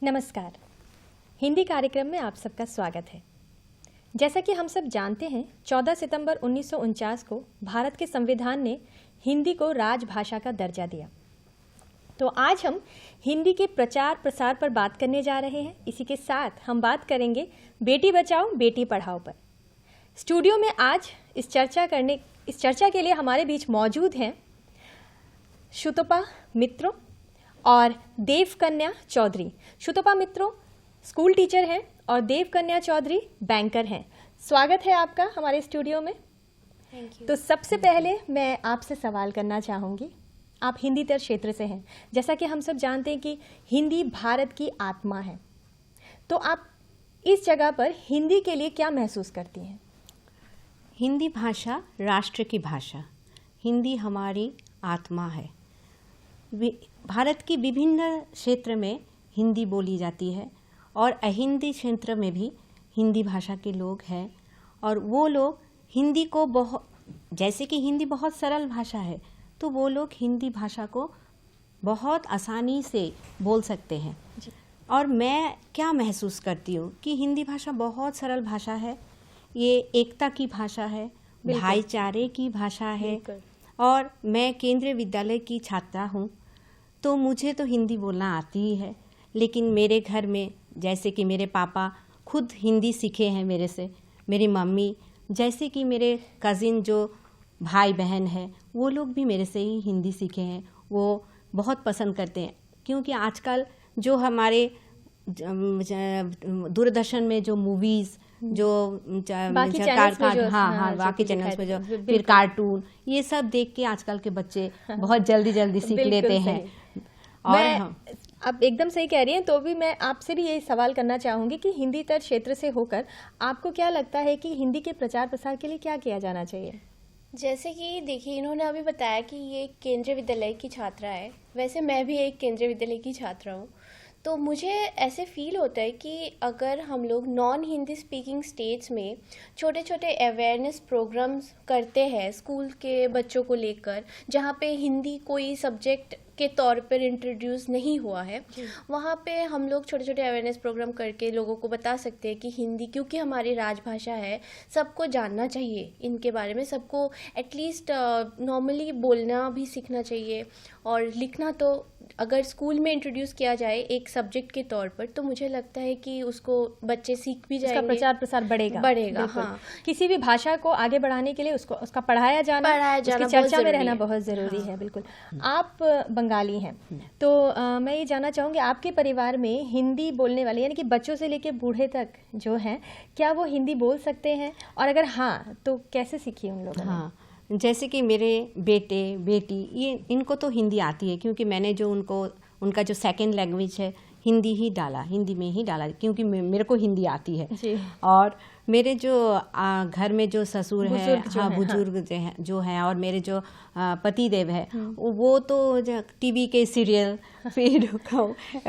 नमस्कार। हिंदी कार्यक्रम में आप सबका स्वागत है। जैसा कि हम सब जानते हैं, 14 सितंबर 1949 को भारत के संविधान ने हिंदी को राजभाषा का दर्जा दिया। तो आज हम हिंदी के प्रचार प्रसार पर बात करने जा रहे हैं। इसी के साथ हम बात करेंगे बेटी बचाओ बेटी पढ़ाओ पर। स्टूडियो में आज इस चर्चा के लिए हमारे बीच मौजूद हैं शुतोपा मित्रों और देवकन्या चौधरी। शुतोपा मित्रों स्कूल टीचर हैं और देवकन्या चौधरी बैंकर हैं। स्वागत है आपका हमारे स्टूडियो में। Thank you. तो सबसे पहले मैं आपसे सवाल करना चाहूँगी, आप हिंदीतर क्षेत्र से हैं। जैसा कि हम सब जानते हैं कि हिंदी भारत की आत्मा है, तो आप इस जगह पर हिंदी के लिए क्या महसूस करती हैं? हिंदी भाषा राष्ट्र की भाषा, हिंदी हमारी आत्मा है। भारत की विभिन्न क्षेत्र में हिंदी बोली जाती है और अहिंदी क्षेत्र में भी हिंदी भाषा के लोग हैं और वो लोग हिंदी को जैसे कि हिंदी बहुत सरल भाषा है, तो वो लोग हिंदी भाषा को बहुत आसानी से बोल सकते हैं। और मैं क्या महसूस करती हूँ कि हिंदी भाषा बहुत सरल भाषा है, ये एकता की भाषा है, भाईचारे की भाषा है। और मैं केंद्रीय विद्यालय की छात्रा हूँ, तो मुझे तो हिंदी बोलना आती ही है, लेकिन मेरे घर में जैसे कि मेरे पापा खुद हिंदी सीखे हैं मेरे से, मेरी मम्मी, जैसे कि मेरे कज़िन जो भाई बहन हैं वो लोग भी मेरे से ही हिंदी सीखे हैं। वो बहुत पसंद करते हैं क्योंकि आजकल जो हमारे दूरदर्शन में जो मूवीज़ जो बाकी चैनल्स में जो फिर कार्टून, ये सब देख के आजकल के बच्चे बहुत जल्दी सीख लेते हैं। और आप एकदम सही कह रही हैं। तो भी मैं आपसे भी यही सवाल करना चाहूँगी कि हिंदीतर क्षेत्र से होकर आपको क्या लगता है कि हिंदी के प्रचार प्रसार के लिए क्या किया जाना चाहिए? जैसे कि देखिए, इन्होंने अभी बताया कि ये केंद्रीय विद्यालय की छात्रा है। वैसे मैं भी एक केंद्रीय विद्यालय की छात्रा हूँ, तो मुझे ऐसे फील होता है कि अगर हम लोग नॉन हिंदी स्पीकिंग स्टेट्स में छोटे छोटे अवेयरनेस प्रोग्राम्स करते हैं स्कूल के बच्चों को लेकर, जहाँ पे हिंदी कोई सब्जेक्ट के तौर पर इंट्रोड्यूस नहीं हुआ है, वहाँ पे हम लोग छोटे छोटे अवेयरनेस प्रोग्राम करके लोगों को बता सकते हैं कि हिंदी क्योंकि हमारी राजभाषा है, सबको जानना चाहिए इनके बारे में, सबको एटलीस्ट नॉर्मली बोलना भी सीखना चाहिए। और लिखना तो अगर स्कूल में इंट्रोड्यूस किया जाए एक सब्जेक्ट के तौर पर, तो मुझे लगता है कि उसको बच्चे सीख भी जाएंगे, उसका प्रचार प्रसार बढ़ेगा। हाँ, किसी भी भाषा को आगे बढ़ाने के लिए उसका पढ़ाया जाना उसकी चर्चा में रहना बहुत ज़रूरी है। बिल्कुल। आप बंगाली हैं, तो मैं ये जानना चाहूँगी आपके परिवार में हिंदी बोलने वाले यानी कि बच्चों से लेकर बूढ़े तक जो हैं, क्या वो हिंदी बोल सकते हैं? और अगर हाँ, तो कैसे सीखी उन लोगों ने? हाँ, जैसे कि मेरे बेटे बेटी, ये इनको तो हिंदी आती है क्योंकि मैंने जो उनका जो सेकंड लैंग्वेज है हिंदी में ही डाला क्योंकि मेरे को हिंदी आती है जी। और मेरे जो घर में जो ससुर है, बुजुर्ग जो हैं और मेरे जो पति देव है, वो तो टीवी के सीरियल फिर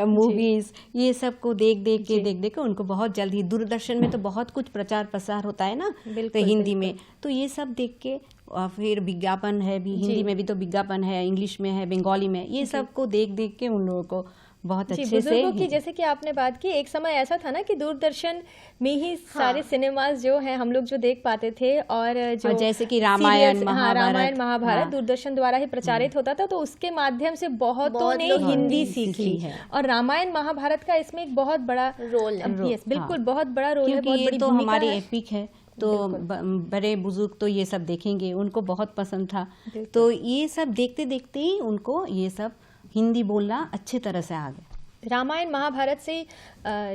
मूवीज़ ये सब को देख के उनको बहुत जल्दी, दूरदर्शन में तो बहुत कुछ प्रचार प्रसार होता है ना तो हिंदी में, तो ये सब देख के और फिर विज्ञापन है भी, हिंदी में भी तो विज्ञापन है, इंग्लिश में है, बंगाली में, ये सब को देख के उन लोगों को बहुत अच्छे से। बुजुर्गों की जैसे कि आपने बात की, एक समय ऐसा था ना कि दूरदर्शन में ही सारे सिनेमाज जो हैं हम लोग जो देख पाते थे, और जो जैसे कि रामायण महाभारत दूरदर्शन द्वारा ही प्रचारित होता था, तो उसके माध्यम से बहुतों ने हिंदी सीखी है। और रामायण महाभारत का इसमें एक बहुत बड़ा रोल है। बिल्कुल, बहुत बड़ा रोल है, बहुत बड़ी तो हमारी एपिक है, तो बड़े बुजुर्ग तो ये सब देखेंगे, उनको बहुत पसंद था। तो ये सब देखते देखते ही उनको ये सब हिंदी बोलना अच्छे तरह से आ गया। रामायण महाभारत से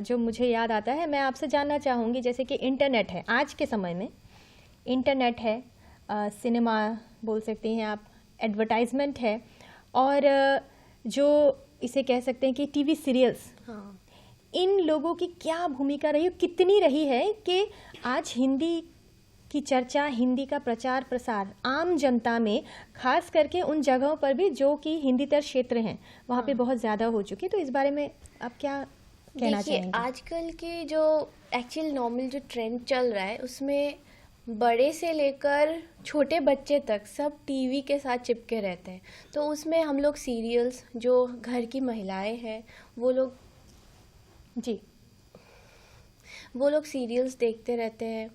जो मुझे याद आता है, मैं आपसे जानना चाहूँगी, जैसे कि इंटरनेट है, आज के समय में इंटरनेट है, सिनेमा बोल सकती हैं आप, एडवर्टाइजमेंट है, और जो इसे कह सकते हैं कि टीवी सीरियल्स, इन लोगों की क्या भूमिका रही, कितनी रही है कि आज हिंदी की चर्चा, हिंदी का प्रचार प्रसार आम जनता में, खास करके उन जगहों पर भी जो कि हिंदीतर क्षेत्र हैं, वहाँ पे बहुत ज़्यादा हो चुकी। तो इस बारे में आप क्या कहना चाहेंगे? आजकल की जो एक्चुअल नॉर्मल जो ट्रेंड चल रहा है, उसमें बड़े से लेकर छोटे बच्चे तक सब टीवी के साथ चिपके रहते हैं। तो उसमें हम लोग सीरियल्स, जो घर की महिलाएं हैं वो लोग जी। वो लोग सीरियल्स देखते रहते हैं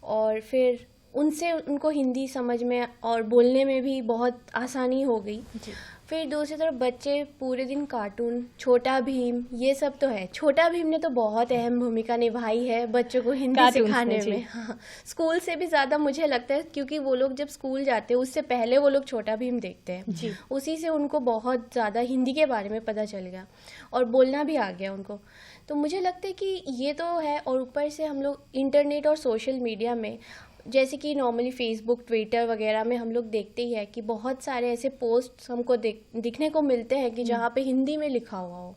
और फिर उनसे उनको हिंदी समझ में और बोलने में भी बहुत आसानी हो गई। फिर दूसरी तरफ बच्चे पूरे दिन कार्टून, छोटा भीम, ये सब तो है। छोटा भीम ने तो बहुत अहम भूमिका निभाई है बच्चों को हिंदी कार्टून्स सिखाने में, में। हाँ, स्कूल से भी ज़्यादा मुझे लगता है, क्योंकि वो लोग जब स्कूल जाते हैं उससे पहले वो लोग छोटा भीम देखते हैं जी। उसी से उनको बहुत ज़्यादा हिंदी के बारे में पता चल गया और बोलना भी आ गया उनको। तो मुझे लगता है कि ये तो है, और ऊपर से हम लोग इंटरनेट और सोशल मीडिया में, जैसे कि नॉर्मली फेसबुक, ट्विटर वगैरह में हम लोग देखते ही है कि बहुत सारे ऐसे पोस्ट हमको दिखने को मिलते हैं कि जहाँ पे हिंदी में लिखा हुआ हो,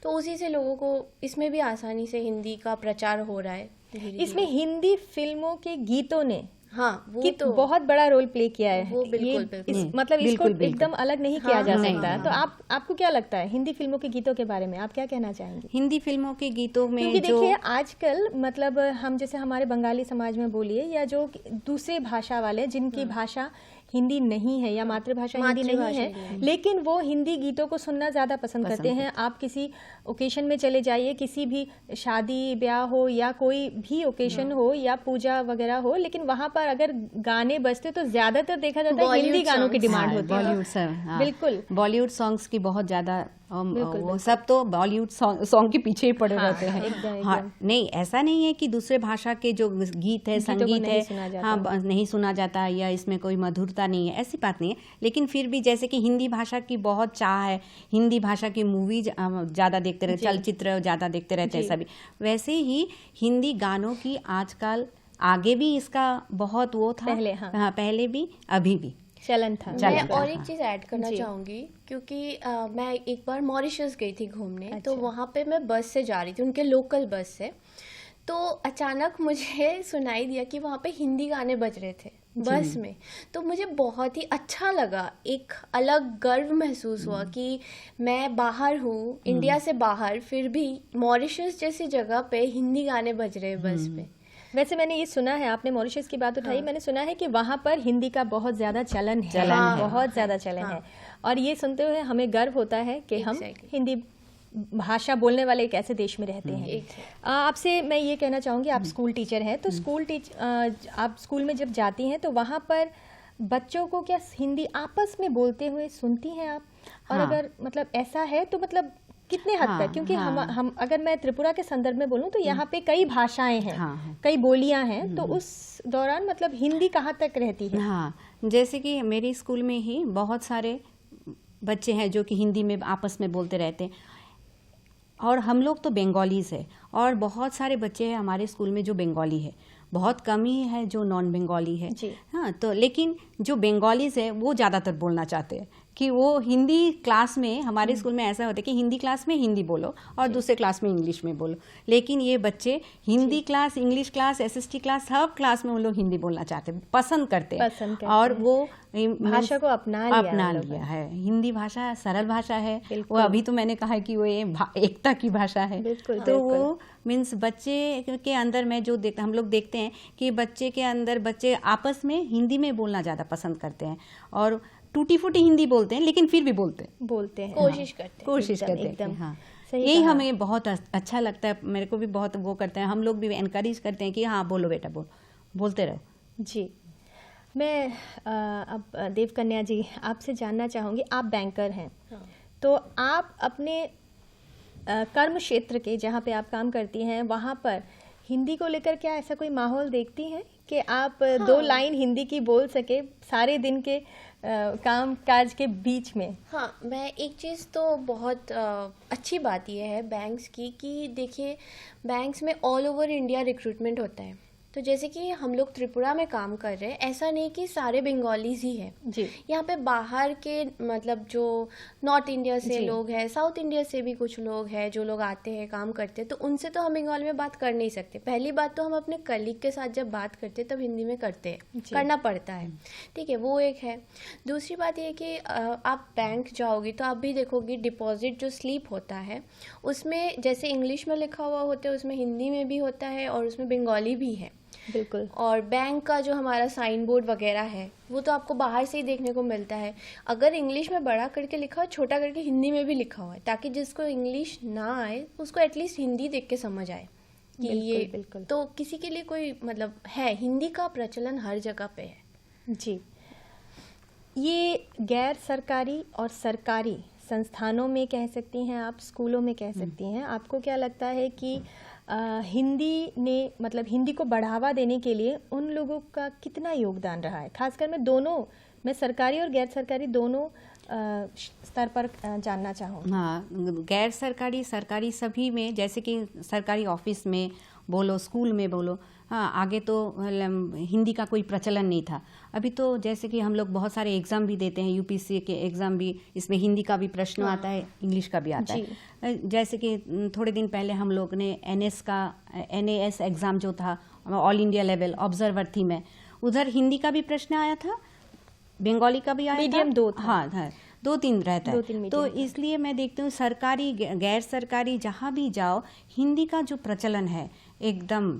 तो उसी से लोगों को इसमें भी आसानी से हिंदी का प्रचार हो रहा है धीरे-धीरे। इसमें हिंदी फिल्मों के गीतों ने हाँ, वो कि तो बहुत बड़ा रोल प्ले किया है। वो बिल्कुल, ये बिल्कुल। मतलब इसको बिल्कुल, बिल्कुल। एकदम अलग नहीं किया हाँ, जा हाँ, सकता है। हाँ, तो आपको क्या लगता है हिंदी फिल्मों के गीतों के बारे में, आप क्या कहना चाहेंगे? हिंदी फिल्मों के गीतों में क्योंकि जो देखिए आजकल मतलब हम जैसे हमारे बंगाली समाज में बोलिए या जो दूसरे भाषा वाले जिनकी भाषा हिंदी नहीं है या मातृभाषा हिंदी नहीं मातृभाषा है, नहीं लेकिन वो हिंदी गीतों को सुनना ज़्यादा पसंद करते हैं। आप किसी ओकेशन में चले जाइए, किसी भी शादी ब्याह हो या कोई भी ओकेशन हो या पूजा वगैरह हो, लेकिन वहाँ पर अगर गाने बजते तो ज़्यादातर देखा जाता है बॉलीवुड हिंदी गानों की songs। डिमांड हाँ, होती है। बॉलीवुड सर, हाँ, बिल्कुल। बॉलीवुड सॉन्ग्स की बहुत ज्यादा बिल्कुल, वो सब तो बॉलीवुड सॉन्ग के पीछे ही पड़े हाँ, रहते हैं। एकदम, हाँ, एकदम। नहीं ऐसा नहीं है कि दूसरे भाषा के जो गीत है, गीतों को संगीत नहीं है, सुना जाता। हाँ, नहीं सुना जाता या इसमें कोई मधुरता नहीं है, ऐसी बात नहीं है। लेकिन फिर भी जैसे कि हिंदी भाषा की बहुत चाह है, हिंदी भाषा की मूवीज ज्यादा देखते रहते, चलचित्र ज्यादा देखते रहते हैं सभी, वैसे ही हिंदी गानों की आजकल आगे भी इसका बहुत वो था, पहले, हाँ। हाँ, पहले भी अभी भी चलन था। मैं था, और एक हाँ। चीज़ ऐड करना जी। चाहूँगी, क्योंकि मैं एक बार मॉरिशस गई थी घूमने। तो अच्छा। वहाँ पे मैं बस से जा रही थी, उनके लोकल बस से। तो अचानक मुझे सुनाई दिया कि वहाँ पे हिंदी गाने बज रहे थे बस में। तो मुझे बहुत ही अच्छा लगा, एक अलग गर्व महसूस हुआ कि मैं बाहर हूँ, इंडिया से बाहर, फिर भी मॉरिशस जैसी जगह पे हिंदी गाने बज रहे हैं बस पे। वैसे मैंने ये सुना है, आपने मॉरिशस की बात उठाई, मैंने सुना है कि वहाँ पर हिंदी का बहुत ज़्यादा चलन है, चलन है। बहुत ज़्यादा चलन है। और ये सुनते हुए हमें गर्व होता है कि हम Exactly। हिंदी भाषा बोलने वाले एक ऐसे देश में रहते हैं। आपसे मैं ये कहना चाहूँगी, आप स्कूल टीचर हैं, तो आप स्कूल में जब जाती हैं तो वहाँ पर बच्चों को क्या हिंदी आपस में बोलते हुए सुनती हैं आप? और हाँ। अगर मतलब ऐसा है तो मतलब कितने हद हाँ, तक? क्योंकि हाँ। हम अगर मैं त्रिपुरा के संदर्भ में बोलूँ तो यहाँ पे कई भाषाएं हैं, हाँ। कई बोलियां हैं, तो उस दौरान मतलब हिंदी कहाँ तक रहती है? हाँ, जैसे कि मेरे स्कूल में ही बहुत सारे बच्चे हैं जो कि हिंदी में आपस में बोलते रहते हैं, और हम लोग तो बंगालीज है, और बहुत सारे बच्चे हैं हमारे स्कूल में जो बंगाली है, बहुत कम ही है जो नॉन बंगाली है। जी। हाँ, तो लेकिन जो बंगालीज है वो ज़्यादातर बोलना चाहते हैं कि वो हिंदी क्लास में, हमारे स्कूल में ऐसा होता है कि हिंदी क्लास में हिंदी बोलो और दूसरे क्लास में इंग्लिश में बोलो, लेकिन ये बच्चे Hindi class, English class, SST class, सब क्लास में उन लोग हिंदी बोलना चाहते हैं, पसंद करते हैं। और वो भाषा को अपना लिया है। हिंदी भाषा सरल भाषा है, वो अभी तो मैंने कहा है कि वो एकता की भाषा है। बिल्कुल, तो वो मीन्स बच्चे के अंदर में जो हम लोग देखते हैं कि बच्चे के अंदर बच्चे आपस में हिंदी में बोलना ज़्यादा पसंद करते हैं, और टूटी फूटी हिंदी बोलते हैं लेकिन फिर भी बोलते हैं, कोशिश करते हैं। हाँ, यही हमें बहुत अच्छा लगता है, मेरे को भी बहुत वो करते हैं, हम लोग भी एनकरेज करते हैं कि हाँ बोलो बेटा, बोलते रहो। जी। मैं अब देवकन्या जी आपसे जानना चाहूँगी, आप बैंकर हैं, तो आप अपने कर्म क्षेत्र के जहाँ पे आप काम करती हैं वहाँ पर हिंदी को लेकर क्या ऐसा कोई माहौल देखती हैं कि आप 2 लाइन हिंदी की बोल सके सारे दिन के काम काज के बीच में? हाँ, मैं एक चीज़ तो बहुत अच्छी बात यह है बैंक्स की कि देखिए, बैंक्स में ऑल ओवर इंडिया रिक्रूटमेंट होता है। तो जैसे कि हम लोग त्रिपुरा में काम कर रहे हैं, ऐसा नहीं कि सारे बंगालीज ही हैं जी। यहाँ पे बाहर के, मतलब जो नॉर्थ इंडिया से लोग हैं, साउथ इंडिया से भी कुछ लोग हैं जो लोग आते हैं, काम करते हैं, तो उनसे तो हम बंगाली में बात कर नहीं सकते। पहली बात तो हम अपने कलीग के साथ जब बात करते हैं तब हिंदी में करते हैं, करना पड़ता है, ठीक है, वो एक है। दूसरी बात ये कि आप बैंक जाओगी तो आप भी देखोगी डिपॉजिट जो स्लिप होता है उसमें जैसे इंग्लिश में लिखा हुआ होता है उसमें हिंदी में भी होता है और उसमें बंगाली भी है। बिल्कुल। और बैंक का जो हमारा साइन बोर्ड वगैरह है वो तो आपको बाहर से ही देखने को मिलता है। अगर इंग्लिश में बड़ा करके लिखा हो, छोटा करके हिंदी में भी लिखा हुआ है, ताकि जिसको इंग्लिश ना आए उसको एटलीस्ट हिंदी देख के समझ आए कि ये बिल्कुल। तो किसी के लिए कोई मतलब है, हिंदी का प्रचलन हर जगह पे है जी। ये गैर सरकारी और सरकारी संस्थानों में कह सकती हैं आप, स्कूलों में कह सकती हैं, आपको क्या लगता है कि हिंदी ने मतलब हिंदी को बढ़ावा देने के लिए उन लोगों का कितना योगदान रहा है? खासकर मैं सरकारी और गैर सरकारी दोनों स्तर पर जानना चाहूँगी। हाँ, गैर सरकारी सरकारी सभी में, जैसे कि सरकारी ऑफिस में बोलो, स्कूल में बोलो, हाँ, आगे तो हिंदी का कोई प्रचलन नहीं था। अभी तो जैसे कि हम लोग बहुत सारे एग्ज़ाम भी देते हैं, यूपीएससी के एग्ज़ाम भी, इसमें हिंदी का भी प्रश्न आता है, इंग्लिश का भी आता है। जैसे कि थोड़े दिन पहले हम लोग ने NAS एग्ज़ाम जो था, ऑल इंडिया लेवल ऑब्जर्वर थी मैं, उधर हिंदी का भी प्रश्न आया था, बंगाली का भी आया था, मीडियम 2 था। हाँ, 2-3 रहता है। 2-3 तो मीडियम। इसलिए मैं देखती हूँ सरकारी गैर सरकारी जहाँ भी जाओ, हिंदी का जो प्रचलन है एकदम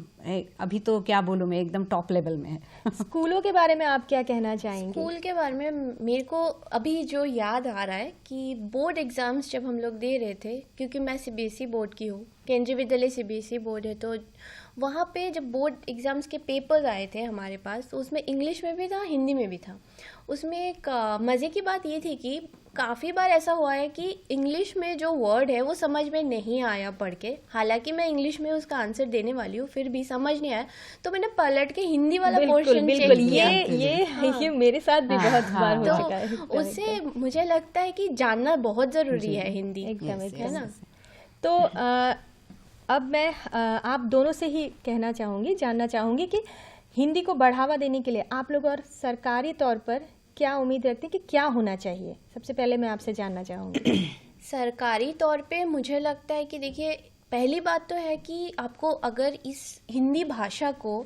अभी तो क्या बोलूँ मैं, एकदम टॉप लेवल में है। स्कूलों के बारे में आप क्या कहना चाहेंगे? स्कूल के बारे में मेरे को अभी जो याद आ रहा है कि बोर्ड एग्जाम्स जब हम लोग दे रहे थे, क्योंकि मैं CBSE बोर्ड की हूँ, केंद्रीय विद्यालय CBSE बोर्ड है, तो वहाँ पे जब बोर्ड एग्जाम्स के पेपर्स आए थे हमारे पास, तो उसमें इंग्लिश में भी था, हिंदी में भी था। उसमें एक मज़े की बात ये थी कि काफ़ी बार ऐसा हुआ है कि इंग्लिश में जो वर्ड है वो समझ में नहीं आया पढ़ के, हालांकि मैं इंग्लिश में उसका आंसर देने वाली हूँ, फिर भी समझ नहीं आया, तो मैंने पलट के हिंदी वाला पोर्शन चेक किया। ये मेरे साथ भी बहुत बार हो चुका है। तो उससे मुझे लगता है कि जानना बहुत ज़रूरी है हिंदी, एकदम है ना। तो अब मैं आप दोनों से ही जानना चाहूँगी कि हिंदी को बढ़ावा देने के लिए आप लोग और सरकारी तौर पर क्या उम्मीद रखते हैं कि क्या होना चाहिए? सबसे पहले मैं आपसे जानना चाहूँगी। सरकारी तौर पे मुझे लगता है कि देखिए, पहली बात तो है कि आपको अगर इस हिंदी भाषा को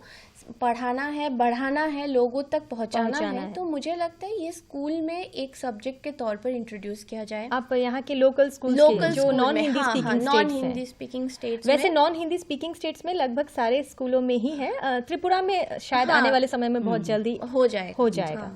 पढ़ाना है, बढ़ाना है, लोगों तक पहुंचाना है, तो मुझे लगता है ये स्कूल में एक सब्जेक्ट के तौर पर इंट्रोड्यूस किया जाए। आप यहाँ के लोकल स्कूल जो नॉन हिंदी स्पीकिंग स्टेट्स, वैसे नॉन हिंदी स्पीकिंग स्टेट्स में लगभग सारे स्कूलों में ही है, त्रिपुरा में शायद आने वाले समय में बहुत जल्दी हो जाएगा।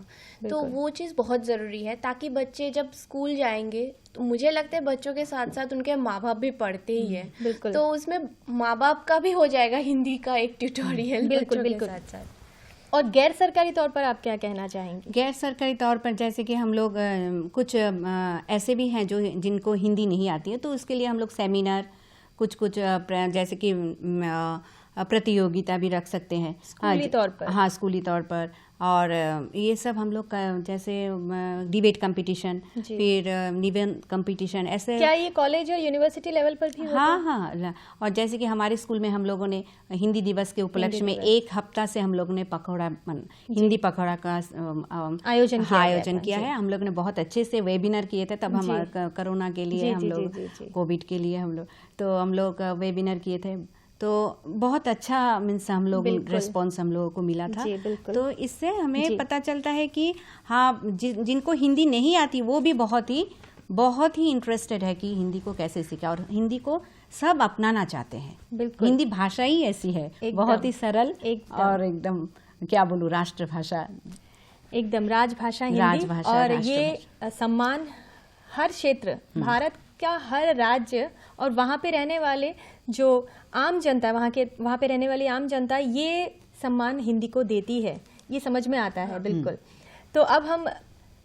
तो वो चीज़ बहुत ज़रूरी है, ताकि बच्चे जब स्कूल जाएंगे तो मुझे लगता है बच्चों के साथ साथ उनके माँ बाप भी पढ़ते ही है, तो उसमें माँ बाप का भी हो जाएगा हिंदी का एक ट्यूटोरियल बच्चों के साथ साथ। और गैर सरकारी तौर पर आप क्या कहना चाहेंगे? गैर सरकारी तौर पर जैसे कि हम लोग कुछ ऐसे भी हैं जो जिनको हिंदी नहीं आती है, तो उसके लिए हम लोग सेमिनार कुछ जैसे कि प्रतियोगिता भी रख सकते हैं स्कूली तौर पर। हाँ, स्कूली तौर पर। और ये सब हम लोग जैसे डिबेट कंपटीशन, फिर निबंध कंपटीशन, ऐसे। क्या ये कॉलेज और यूनिवर्सिटी लेवल पर भी होता है? हाँ। और जैसे कि हमारे स्कूल में हम लोगों ने हिंदी दिवस के उपलक्ष्य में 1 हफ्ता से हम लोग ने हिंदी पखवाड़ा का आयोजन किया है। हम लोग ने बहुत अच्छे से वेबिनार किए थे, तब हम कोरोना के लिए हम लोग कोविड के लिए हम लोग वेबिनार किए थे, तो बहुत अच्छा मीन्स हम लोग रिस्पॉन्स हम लोगों को मिला था। तो इससे हमें पता चलता है कि हाँ, जिनको हिंदी नहीं आती वो भी बहुत ही इंटरेस्टेड है कि हिंदी को कैसे सीखा, और हिंदी को सब अपनाना चाहते हैं। हिंदी भाषा ही ऐसी है, बहुत ही सरल और एकदम क्या बोलूँ, राष्ट्रभाषा, एकदम राजभाषा हिंदी। और ये सम्मान हर क्षेत्र, भारत का हर राज्य और वहाँ पे रहने वाले जो आम जनता, वहाँ पे रहने वाली आम जनता ये सम्मान हिंदी को देती है, ये समझ में आता है। बिल्कुल। तो अब हम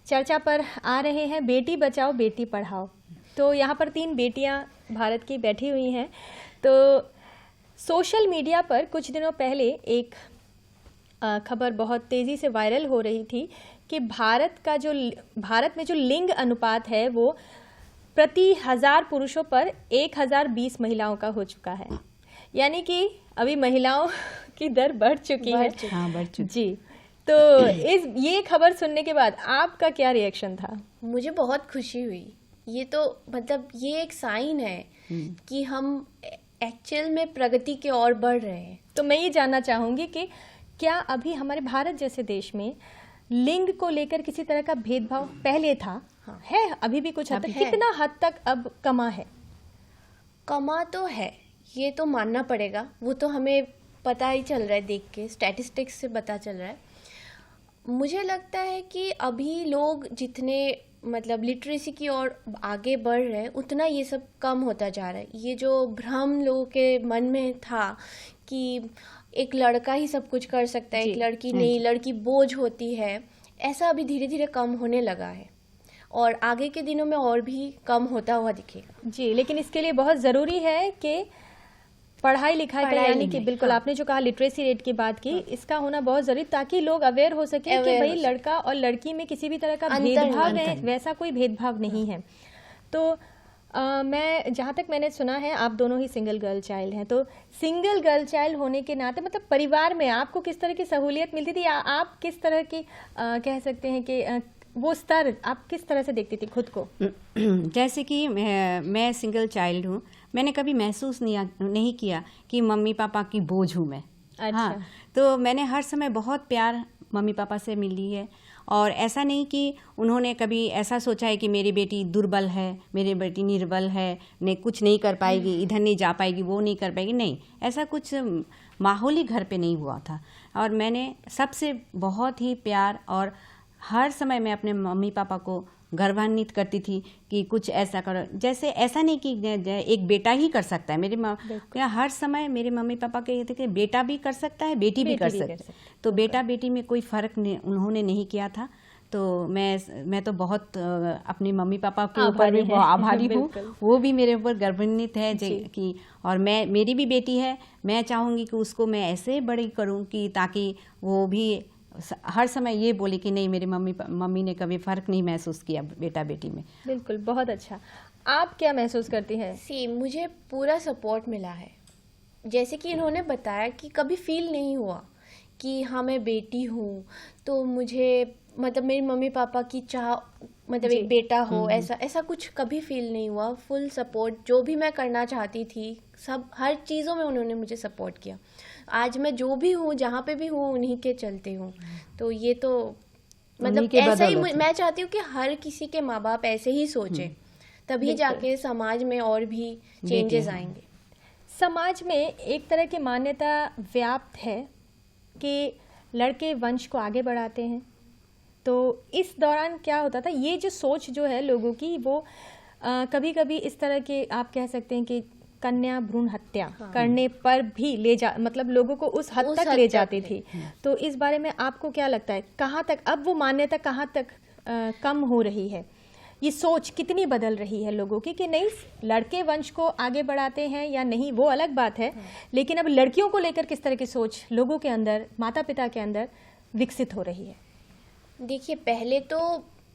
चर्चा पर आ रहे हैं, बेटी बचाओ बेटी पढ़ाओ। तो यहाँ पर 3 बेटियाँ भारत की बैठी हुई हैं। तो सोशल मीडिया पर कुछ दिनों पहले एक खबर बहुत तेज़ी से वायरल हो रही थी कि भारत में जो लिंग अनुपात है वो प्रति 1000 पुरुषों पर 1020 महिलाओं का हो चुका है। यानी कि अभी महिलाओं की दर बढ़ चुकी है। जी। तो ये खबर सुनने के बाद आपका क्या रिएक्शन था? मुझे बहुत खुशी हुई। ये तो मतलब ये एक साइन है कि हम एक्चुअल में प्रगति की ओर बढ़ रहे हैं। तो मैं ये जानना चाहूँगी कि क्या अभी हमारे भारत जैसे देश में लिंग को लेकर किसी तरह का भेदभाव पहले था? हाँ। है अभी भी कुछ हद तक? कितना हद तक अब कमा है? कमा तो है, ये तो मानना पड़ेगा। वो तो हमें पता ही चल रहा है, देख के स्टैटिस्टिक्स से पता चल रहा है। मुझे लगता है कि अभी लोग जितने मतलब लिटरेसी की ओर आगे बढ़ रहे हैं, उतना ये सब कम होता जा रहा है। ये जो भ्रम लोगों के मन में था कि एक लड़का ही सब कुछ कर सकता है, एक लड़की नहीं, लड़की बोझ होती है, ऐसा अभी धीरे धीरे कम होने लगा है और आगे के दिनों में और भी कम होता हुआ दिखेगा। जी, लेकिन इसके लिए बहुत ज़रूरी है कि पढ़ाई लिखाई का, यानी कि बिल्कुल आपने जो कहा लिटरेसी रेट की बात की, इसका होना बहुत जरूरी, ताकि लोग अवेयर हो सके कि भाई लड़का और लड़की में किसी भी तरह का भेदभाव है, वैसा कोई भेदभाव नहीं है। तो मैं जहाँ तक मैंने सुना है, आप दोनों ही सिंगल गर्ल चाइल्ड हैं, तो सिंगल गर्ल चाइल्ड होने के नाते मतलब परिवार में आपको किस तरह की सहूलियत मिलती थी, या आप किस तरह की कह सकते हैं कि वो स्तर आप किस तरह से देखती थी खुद को? जैसे कि मैं सिंगल चाइल्ड हूँ, मैंने कभी महसूस नहीं किया कि मम्मी पापा की बोझ हूँ मैं। अच्छा। हाँ, तो मैंने हर समय बहुत प्यार मम्मी पापा से मिली है, और ऐसा नहीं कि उन्होंने कभी ऐसा सोचा है कि मेरी बेटी दुर्बल है, मेरी बेटी निर्बल है, ने कुछ नहीं कर पाएगी, इधर नहीं जा पाएगी, वो नहीं कर पाएगी, नहीं, ऐसा कुछ माहौल ही घर पे नहीं हुआ था। और मैंने सबसे बहुत ही प्यार, और हर समय मैं अपने मम्मी पापा को गर्वान्वित करती थी कि कुछ ऐसा करो। जैसे ऐसा नहीं कि एक बेटा ही कर सकता है, मेरे हर समय मेरे मम्मी पापा कहते थे कि बेटा भी कर सकता है, बेटी भी कर सकती है। तो बेटा बेटी में कोई फ़र्क उन्होंने नहीं किया था। तो मैं तो बहुत अपने मम्मी पापा के ऊपर भी बहुत आभारी हूँ, वो भी मेरे ऊपर गर्वान्वित है कि, और मेरी भी बेटी है, मैं चाहूँगी कि उसको मैं ऐसे बड़ी करूँ कि ताकि वो भी हर समय ये बोले कि नहीं, मेरी मम्मी ने कभी फ़र्क नहीं महसूस किया बेटा बेटी में। बिल्कुल, बहुत अच्छा। आप क्या महसूस करती हैं? मुझे पूरा सपोर्ट मिला है। जैसे कि इन्होंने बताया कि कभी फील नहीं हुआ कि हाँ मैं बेटी हूँ तो मुझे मतलब मेरे मम्मी पापा की चाह मतलब एक बेटा हो, ऐसा कुछ कभी फील नहीं हुआ। फुल सपोर्ट, जो भी मैं करना चाहती थी सब हर चीज़ों में उन्होंने मुझे सपोर्ट किया। आज मैं जो भी हूँ, जहाँ पे भी हूँ, उन्हीं के चलते हूँ। तो ये तो मतलब ऐसा ही मैं चाहती हूँ कि हर किसी के माँ बाप ऐसे ही सोचे, तभी जाके समाज में और भी चेंजेस आएंगे। समाज में एक तरह की मान्यता व्याप्त है कि लड़के वंश को आगे बढ़ाते हैं, तो इस दौरान क्या होता था, ये जो सोच जो है लोगों की, वो कभी कभी इस तरह के आप कह सकते हैं कि कन्या भ्रूण हत्या करने पर भी मतलब लोगों को उस हद तक ले जाती थी। तो इस बारे में आपको क्या लगता है, कहाँ तक अब वो मान्यता कहाँ तक कम हो रही है, ये सोच कितनी बदल रही है लोगों की कि नहीं लड़के वंश को आगे बढ़ाते हैं या नहीं, वो अलग बात है, लेकिन अब लड़कियों को लेकर किस तरह की सोच लोगों के अंदर, माता पिता के अंदर विकसित हो रही है? देखिए, पहले तो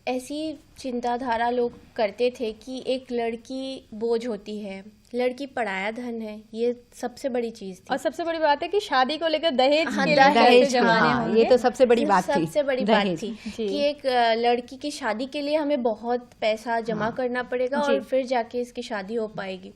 ऐसी चिंताधारा लोग करते थे कि एक लड़की बोझ होती है, लड़की पराया धन है, ये सबसे बड़ी चीज थी। और सबसे बड़ी बात है कि शादी को लेकर दहेज ये तो सबसे बड़ी बात थी। सबसे बड़ी बात थी कि एक लड़की की शादी के लिए हमें बहुत पैसा जमा करना पड़ेगा और फिर जाके इसकी शादी हो पाएगी।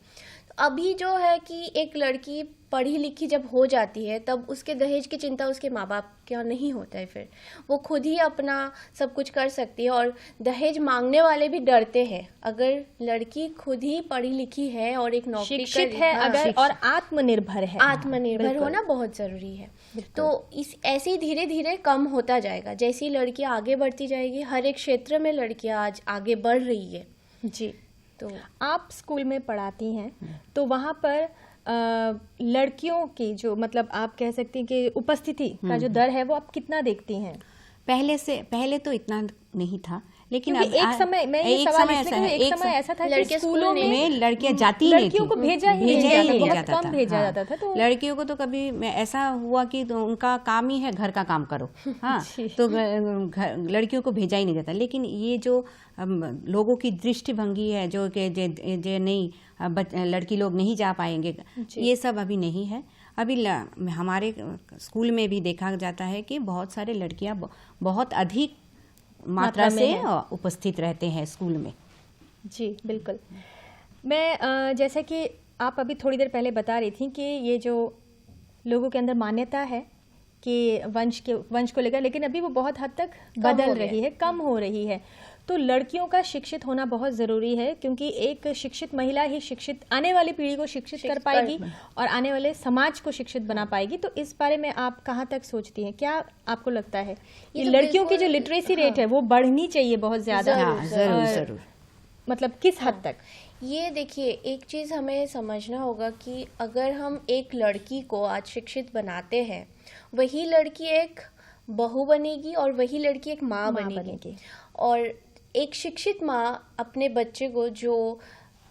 अभी जो है कि एक लड़की पढ़ी लिखी जब हो जाती है तब उसके दहेज की चिंता उसके माँ बाप क्या नहीं होता है, फिर वो खुद ही अपना सब कुछ कर सकती है और दहेज मांगने वाले भी डरते हैं। अगर लड़की खुद ही पढ़ी लिखी है और एक नौकरी शिक्षित है अगर और आत्मनिर्भर है, आत्मनिर्भर होना बहुत जरूरी है। तो इस ऐसे ही धीरे धीरे कम होता जाएगा, जैसी लड़कियां आगे बढ़ती जाएगी। हर एक क्षेत्र में लड़कियां आज आगे बढ़ रही है। जी, तो आप स्कूल में पढ़ाती हैं, तो वहाँ पर लड़कियों की जो मतलब आप कह सकती हैं कि उपस्थिति का जो दर है वो आप कितना देखती हैं? पहले तो इतना नहीं था, लेकिन एक समय ऐसा था कि स्कूलों में लड़कियां जाती नहीं थी, लड़कियों को भेजा ही नहीं जाता था। तो लड़कियों को तो कभी ऐसा हुआ कि तो उनका काम ही है घर का काम करो, हाँ तो लड़कियों को भेजा ही नहीं जाता। लेकिन ये जो लोगों की दृष्टिभंगी है जो कि नहीं लड़की लोग नहीं जा पाएंगे, ये सब अभी नहीं है। अभी हमारे स्कूल में भी देखा जाता है कि बहुत सारे लड़कियां बहुत अधिक मात्रा से उपस्थित रहते हैं स्कूल में। जी बिल्कुल। मैं जैसे कि आप अभी थोड़ी देर पहले बता रही थी कि ये जो लोगों के अंदर मान्यता है कि वंश को लेकर, लेकिन अभी वो बहुत हद तक बदल रही है, कम हो रही है। तो लड़कियों का शिक्षित होना बहुत ज़रूरी है, क्योंकि एक शिक्षित महिला ही शिक्षित आने वाली पीढ़ी को शिक्षित कर पाएगी और आने वाले समाज को शिक्षित बना पाएगी। तो इस बारे में आप कहाँ तक सोचती हैं? क्या आपको लगता है कि लड़कियों की जो लिटरेसी रेट है वो बढ़नी चाहिए बहुत ज़्यादा? जरूर। मतलब किस हद तक? ये देखिए, एक चीज़ हमें समझना होगा कि अगर हम एक लड़की को आज शिक्षित बनाते हैं, वही लड़की एक बहू बनेगी और वही लड़की एक माँ बनेगी। और एक शिक्षित माँ अपने बच्चे को जो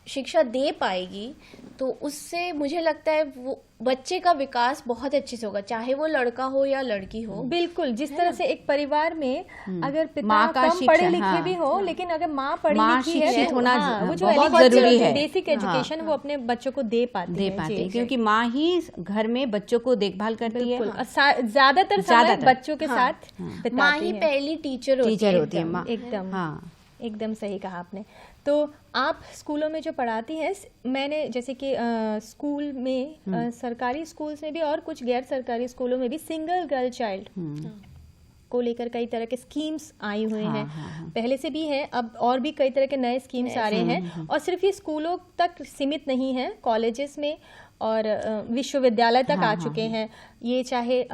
शिक्षा दे पाएगी तो उससे मुझे लगता है वो बच्चे का विकास बहुत अच्छे से होगा, चाहे वो लड़का हो या लड़की हो। बिल्कुल, जिस तरह से एक परिवार में अगर पिता कम पढ़े लिखे भी हो, लेकिन अगर माँ पढ़ी लिखी है, शिक्षित होना वो जो बहुत जरूरी है। बेसिक एजुकेशन वो अपने बच्चों को दे पाती है, क्योंकि माँ ही घर में बच्चों को देखभाल करती है और ज्यादातर समय बच्चों के साथ बिताती माँ ही पहली टीचर होती है। एकदम सही कहा आपने। तो आप स्कूलों में जो पढ़ाती हैं, मैंने जैसे कि स्कूल में सरकारी स्कूल्स में भी और कुछ गैर सरकारी स्कूलों में भी सिंगल गर्ल चाइल्ड को लेकर कई तरह के स्कीम्स आई हुए हैं। पहले से भी है, अब और भी कई तरह के नए स्कीम्स आ रहे हैं। और सिर्फ ये स्कूलों तक सीमित नहीं है, कॉलेजेस में और विश्वविद्यालय तक आ चुके हैं। ये चाहे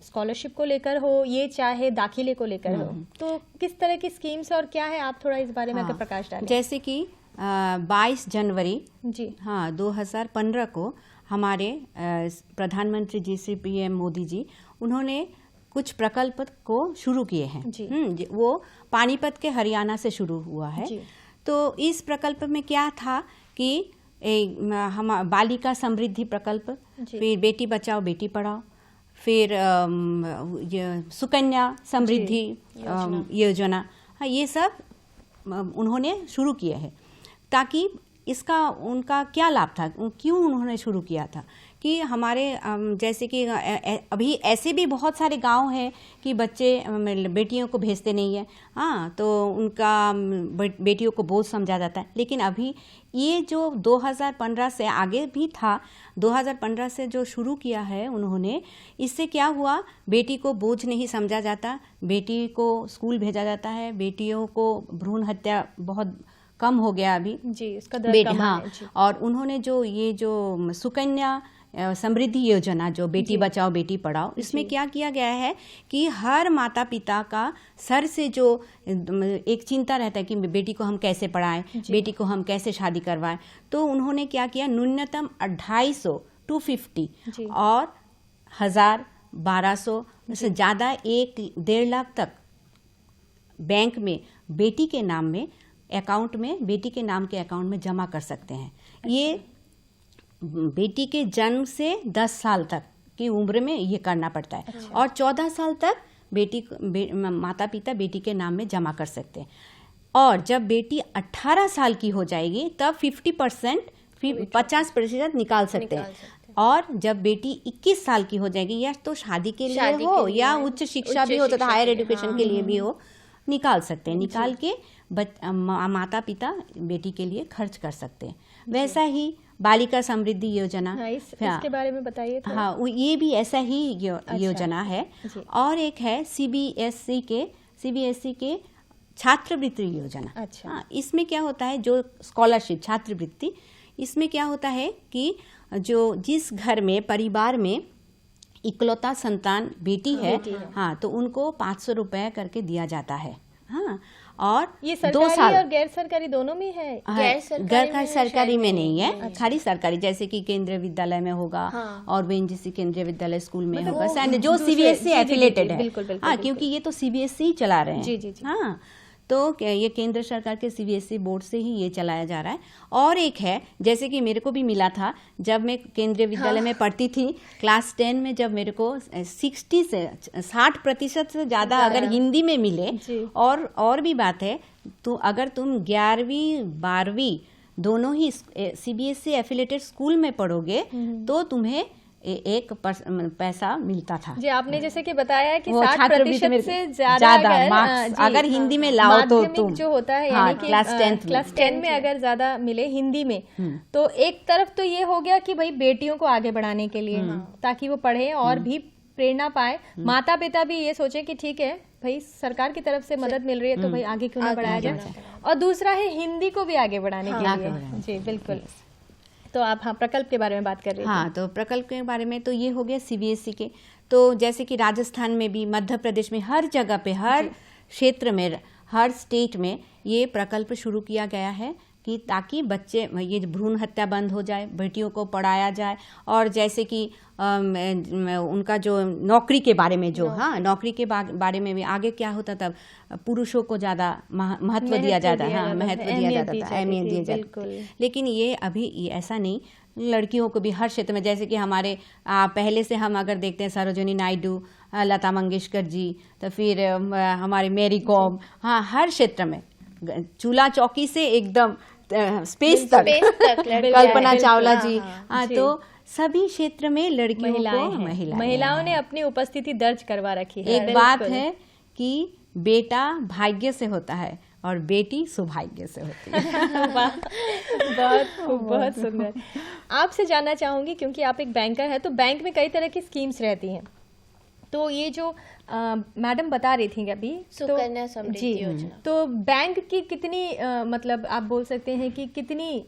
स्कॉलरशिप को लेकर हो, ये चाहे दाखिले को लेकर हो। तो किस तरह की स्कीम्स और क्या है, आप थोड़ा इस बारे में अगर प्रकाश डालें। जैसे कि 22 जनवरी जी 2015 को हमारे प्रधानमंत्री जी श्री PM मोदी जी, उन्होंने कुछ प्रकल्प को शुरू किए हैं। वो पानीपत के हरियाणा से शुरू हुआ है। तो इस प्रकल्प में क्या था कि हम बालिका समृद्धि प्रकल्प, फिर बेटी बचाओ बेटी पढ़ाओ, फिर सुकन्या समृद्धि योजना, ये सब उन्होंने शुरू किए हैं। ताकि इसका उनका क्या लाभ था, क्यों उन्होंने शुरू किया था कि हमारे जैसे कि अभी ऐसे भी बहुत सारे गांव हैं कि बच्चे बेटियों को भेजते नहीं है। तो उनका बेटियों को बोझ समझा जाता है। लेकिन अभी ये जो 2015 से आगे भी था, 2015 से जो शुरू किया है उन्होंने, इससे क्या हुआ, बेटी को बोझ नहीं समझा जाता, बेटी को स्कूल भेजा जाता है, बेटियों को भ्रूण हत्या बहुत कम हो गया अभी जी, उसका दर कम है। और उन्होंने जो ये जो सुकन्या समृद्धि योजना, जो बेटी बचाओ बेटी पढ़ाओ, इसमें क्या किया गया है कि हर माता पिता का सर से जो एक चिंता रहता है कि बेटी को हम कैसे पढ़ाएं, बेटी को हम कैसे शादी करवाएं, तो उन्होंने क्या किया, न्यूनतम 250, 250 और 1000, 1200 से ज़्यादा 1-1.5 लाख तक बैंक में बेटी के नाम में अकाउंट में, बेटी के नाम के अकाउंट में जमा कर सकते हैं। ये बेटी के जन्म से 10 साल तक की उम्र में ये करना पड़ता है। और 14 साल तक माता पिता बेटी के नाम में जमा कर सकते हैं। और जब बेटी 18 साल की हो जाएगी तब 50% निकाल सकते हैं। और जब बेटी 21 साल की हो जाएगी, या तो शादी के लिए हो या उच्च शिक्षा भी हो, तो हायर एजुकेशन के लिए भी हो, निकाल सकते हैं। निकाल के माता पिता बेटी के लिए खर्च कर सकते हैं। वैसा ही बालिका समृद्धि योजना, इसके बारे में बताइए। ये भी ऐसा ही योजना है। और एक है CBSE के छात्रवृत्ति योजना। इसमें क्या होता है, जो स्कॉलरशिप छात्रवृत्ति, इसमें क्या होता है कि जो जिस घर में परिवार में इकलौता संतान बेटी है, तो उनको 500 रुपए करके दिया जाता है। और ये सरकारी और गैर सरकारी दोनों में है? गैर सरकारी में नहीं है, खाली सरकारी, जैसे कि केंद्रीय विद्यालय में होगा और BNGC केंद्रीय विद्यालय स्कूल में होगा, जो CBSE एफिलेटेड है। क्योंकि ये तो CBSE चला रहे हैं। तो ये केंद्र सरकार के CBSE बोर्ड से ही ये चलाया जा रहा है। और एक है, जैसे कि मेरे को भी मिला था जब मैं केंद्रीय विद्यालय में पढ़ती थी, क्लास 10 में, जब मेरे को 60% से ज़्यादा अगर हिंदी में मिले, और भी बात है, तो अगर तुम 11वीं 12वीं दोनों ही CBSE एफिलेटेड स्कूल में पढ़ोगे तो तुम्हें एक पैसा मिलता था। जी, आपने जैसे कि बताया कि 60% से ज्यादा अगर हिंदी में लाओ तो तुम जो होता है, यानी कि क्लास 10 में अगर ज्यादा मिले हिंदी में, तो एक तरफ तो ये हो गया कि भाई बेटियों को आगे बढ़ाने के लिए, ताकि वो पढ़े और भी प्रेरणा पाए, माता पिता भी ये सोचे कि ठीक है भाई सरकार की तरफ से मदद मिल रही है तो भाई आगे क्यों ना बढ़ाया जाए, और दूसरा है हिंदी को भी आगे बढ़ाने के लिए। जी बिल्कुल। तो आप हाँ प्रकल्प के बारे में बात कर रहे थे। हाँ, तो प्रकल्प के बारे में तो ये हो गया सीबीएसई के। तो जैसे कि राजस्थान में भी, मध्य प्रदेश में, हर जगह पे, हर क्षेत्र में, हर स्टेट में ये प्रकल्प शुरू किया गया है कि ताकि बच्चे ये भ्रूण हत्या बंद हो जाए, बेटियों को पढ़ाया जाए, और जैसे कि उनका जो नौकरी के बारे में जो नौकरी के बारे में भी आगे क्या होता था, पुरुषों को ज़्यादा महत्व दिया जाता, महत्व दिया जाता था, अहमियत दिया जाता। लेकिन ये अभी ऐसा नहीं, लड़कियों को भी हर क्षेत्र में, जैसे कि हमारे पहले से हम अगर देखते हैं सरोजिनी नायडू, लता मंगेशकर जी, तो फिर हमारे मेरी कॉम, हाँ हर क्षेत्र में चूल्हा चौकी से एकदम स्पेस तक कल्पना चावला जी, हाँ तो सभी क्षेत्र में लड़कियों को महिलाओं ने अपनी उपस्थिति दर्ज करवा रखी है। एक बात है कि बेटा भाग्य से होता है और बेटी सौभाग्य से होती है। बहुत खूब, बहुत सुंदर। आपसे जानना चाहूंगी, क्योंकि आप एक बैंकर हैं, तो बैंक में कई तरह की स्कीम्स रहती हैं, तो ये जो मैडम बता रही थी अभी, सुकन्या समृद्धि योजना, तो बैंक की कितनी मतलब आप बोल सकते हैं कि कितनी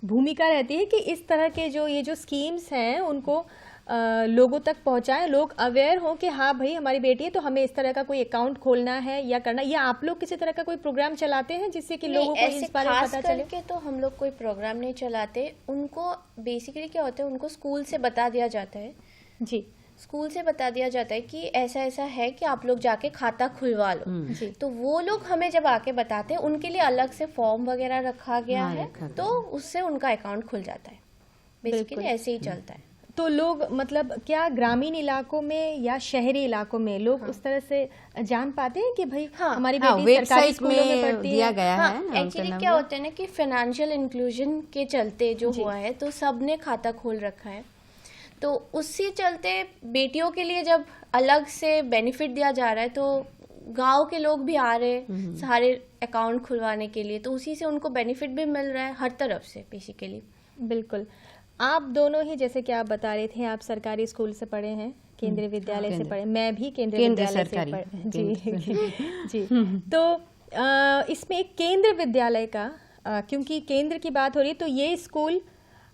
भूमिका रहती है कि इस तरह के ये जो स्कीम्स हैं उनको लोगों तक पहुंचाएं, लोग अवेयर हों कि हाँ भाई हमारी बेटी है तो हमें इस तरह का कोई अकाउंट खोलना है या करना, या आप लोग किसी तरह का कोई प्रोग्राम चलाते हैं जिससे कि लोगों को इस बारे में पता चले? के तो हम लोग कोई प्रोग्राम नहीं चलाते, उनको बेसिकली क्या होता है, उनको स्कूल से बता दिया जाता है। जी, स्कूल से बता दिया जाता है कि ऐसा ऐसा है कि आप लोग जाके खाता खुलवा लो। जी, तो वो लोग हमें जब आके बताते हैं, उनके लिए अलग से फॉर्म वगैरह रखा गया है, तो उससे उनका अकाउंट खुल जाता है। बेसिकली ऐसे ही चलता है। तो लोग मतलब क्या ग्रामीण इलाकों में या शहरी इलाकों में लोग उस तरह से जान पाते हैं कि भाई हमारी बेटी सरकारी स्कूलों में पढ़ती दिया गया है? एक्चुअली क्या होता है ना कि फाइनेंशियल इंक्लूजन के चलते जो हुआ है, तो सबने खाता खोल रखा है, तो उसी चलते बेटियों के लिए जब अलग से बेनिफिट दिया जा रहा है, तो गांव के लोग भी आ रहे सारे अकाउंट खुलवाने के लिए, तो उसी से उनको बेनिफिट भी मिल रहा है हर तरफ से बेसिकली। बिल्कुल। आप दोनों ही जैसे कि आप बता रहे थे, आप सरकारी स्कूल से पढ़े हैं, केंद्रीय विद्यालय से पढ़े, मैं भी केंद्रीय विद्यालय से पढ़े। जी जी। तो इसमें एक केंद्र विद्यालय का, क्योंकि केंद्र की बात हो रही है, तो ये स्कूल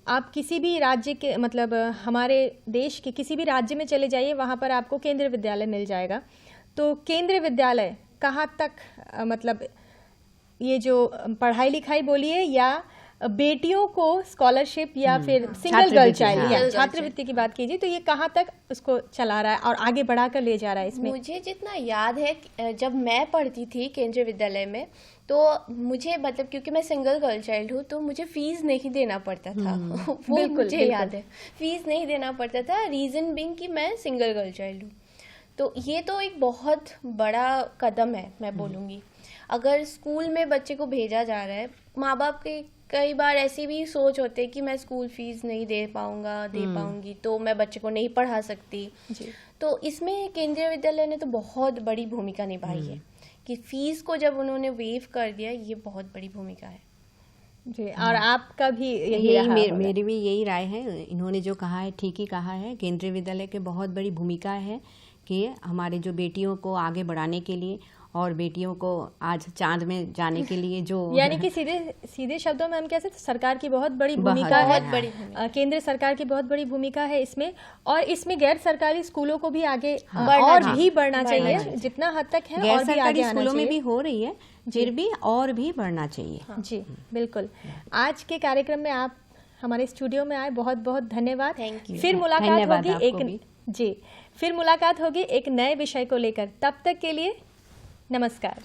आप किसी भी राज्य के, मतलब हमारे देश के किसी भी राज्य में चले जाइए, वहाँ पर आपको केंद्रीय विद्यालय मिल जाएगा। तो केंद्रीय विद्यालय कहाँ तक मतलब ये जो पढ़ाई लिखाई बोलिए या बेटियों को स्कॉलरशिप या फिर सिंगल गर्ल चाइल्ड या छात्रवृत्ति की बात कीजिए, तो ये कहाँ तक उसको चला रहा है और आगे बढ़ाकर ले जा रहा है इसमें? मुझे जितना याद है, जब मैं पढ़ती थी केंद्रीय विद्यालय में, तो मुझे मतलब क्योंकि मैं सिंगल गर्ल चाइल्ड हूँ, तो मुझे फीस नहीं देना पड़ता था। वो मुझे याद है, फीस नहीं देना पड़ता था, रीजन बीइंग कि मैं सिंगल गर्ल चाइल्ड हूँ। तो ये तो एक बहुत बड़ा कदम है, मैं बोलूँगी। अगर स्कूल में बच्चे को भेजा जा रहा है, माँ बाप के कई बार ऐसी भी सोच होते हैं कि मैं स्कूल फीस नहीं दे पाऊंगी, तो मैं बच्चे को नहीं पढ़ा सकती जी। तो इसमें केंद्रीय विद्यालय ने तो बहुत बड़ी भूमिका निभाई है कि फीस को जब उन्होंने वेव कर दिया, ये बहुत बड़ी भूमिका है जी। और आपका भी यही मेरी भी यही राय है, इन्होंने जो कहा है ठीक ही कहा है। केंद्रीय विद्यालय की बहुत बड़ी भूमिका है कि हमारे जो बेटियों को आगे बढ़ाने के लिए और बेटियों को आज चांद में जाने के लिए जो यानी कि सीधे शब्दों में हम कह सकते सरकार की बहुत बड़ी भूमिका है, केंद्र सरकार की बहुत बड़ी भूमिका है इसमें, और इसमें गैर सरकारी स्कूलों को भी आगे और भी बढ़ना चाहिए, जितना हद तक है और भी आगे स्कूलों में भी हो रही है, फिर भी और भी बढ़ना चाहिए। जी बिल्कुल। आज के कार्यक्रम में आप हमारे स्टूडियो में आए, बहुत बहुत धन्यवाद। फिर मुलाकात होगी एक नए विषय को लेकर, तब तक के लिए नमस्कार।